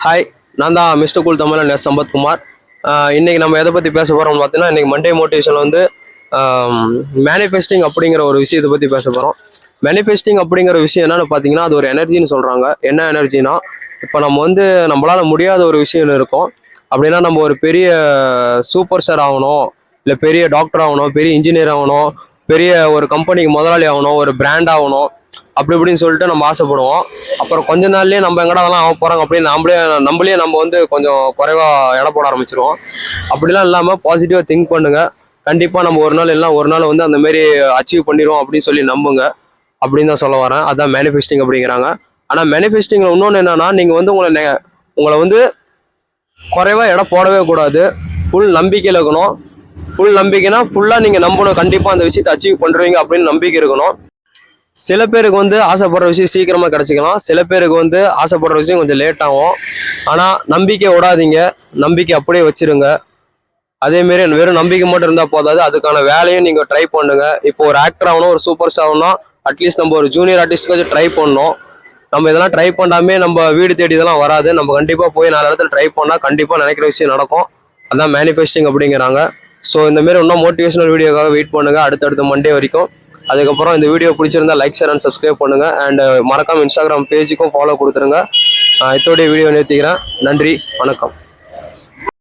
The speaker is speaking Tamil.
ஹாய், நான் தான் மிஸ்டர் கூல் தமிழன் எஸ் சம்பத்குமார். இன்னைக்கு நம்ம எதை பற்றி பேச போகிறோம்னு பார்த்தீங்கன்னா, இன்னைக்கு மண்டே மோட்டிவேஷனில் வந்து மேனிஃபெஸ்டிங் அப்படிங்கிற ஒரு விஷயத்தை பற்றி பேச போகிறோம். மேனிஃபெஸ்டிங் அப்படிங்கிற விஷயம் என்னன்னு பார்த்தீங்கன்னா, அது ஒரு எனர்ஜின்னு சொல்கிறாங்க. என்ன எனர்ஜினா, இப்போ நம்ம வந்து நம்மளால முடியாத ஒரு விஷயம் இருக்கும். அப்படின்னா நம்ம ஒரு பெரிய சூப்பர் ஸ்டார் ஆகணும், இல்லை பெரிய டாக்டர் ஆகணும், பெரிய இன்ஜினியர் ஆகணும், பெரிய ஒரு கம்பெனிக்கு முதலாளி ஆகணும், ஒரு பிராண்ட் ஆகணும், அப்படி இப்படின்னு சொல்லிட்டு நம்ம ஆசைப்படுவோம். அப்புறம் கொஞ்ச நாள்லயே நம்ம எங்கடா அதெல்லாம் ஆக போறாங்க அப்படின்னு நம்மளே நம்ம வந்து கொஞ்சம் குறைவா எடை போட ஆரம்பிச்சிருவோம். அப்படிலாம் இல்லாம பாசிட்டிவா திங்க் பண்ணுங்க. கண்டிப்பா நம்ம ஒரு நாள் எல்லாம் ஒரு நாள் வந்து அந்த மாதிரி அச்சீவ் பண்ணிடுவோம் அப்படின்னு சொல்லி நம்புங்க அப்படின்னு தான் சொல்ல வரேன். அதான் மேனிஃபெஸ்டிங் அப்படிங்கிறாங்க. ஆனா மேனிஃபெஸ்டிங்ல இன்னொன்று என்னன்னா, நீங்க வந்து உங்களை வந்து குறைவா எடை போடவே கூடாது. ஃபுல் நம்பிக்கையில் இருக்கணும். ஃபுல் நம்பிக்கைனா ஃபுல்லா நீங்க நம்பணும், கண்டிப்பா அந்த விஷயத்தை அச்சீவ் பண்றீங்க அப்படின்னு நம்பிக்கை இருக்கணும். சில பேருக்கு வந்து ஆசைப்படுற விஷயம் சீக்கிரமா கிடைச்சிக்கலாம், சில பேருக்கு வந்து ஆசைப்படுற விஷயம் கொஞ்சம் லேட் ஆகும். ஆனா நம்பிக்கை விடாதீங்க, நம்பிக்கை அப்படியே வச்சிருங்க. அதே மாரி வெறும் நம்பிக்கை மட்டும் இருந்தா போதாது, அதுக்கான வேலையும் நீங்க ட்ரை பண்ணுங்க. இப்போ ஒரு ஆக்டர் ஆகணும், ஒரு சூப்பர் ஸ்டார் ஆகணும், அட்லீஸ்ட் நம்ம ஒரு ஜூனியர் ஆர்டிஸ்ட்காச்சும் ட்ரை பண்ணணும். நம்ம இதெல்லாம் ட்ரை பண்ணாமே நம்ம வீடு தேடி இதெல்லாம் வராது. நம்ம கண்டிப்பா போய் 4 இடத்துல ட்ரை பண்ணா கண்டிப்பா நினைக்கிற விஷயம் நடக்கும். அதான் மேனிஃபெஸ்டிங் அப்படிங்கிறாங்க. ஸோ இந்த மாதிரி இன்னும் மோட்டிவேஷனல் வீடியோக்காக வெயிட் பண்ணுங்க அடுத்தடுத்த மண்டே வரைக்கும். அதுக்கப்புறம் இந்த வீடியோ பிடிச்சிருந்தா லைக், ஷேர் அண்ட் சப்ஸ்கிரைப் பண்ணுங்க. அண்ட் மறக்காம இன்ஸ்டாகிராம் பேஜுக்கும் ஃபாலோ கொடுத்துருங்க. இதோடைய வீடியோ நிறுத்திக்கிறேன். நன்றி, வணக்கம்.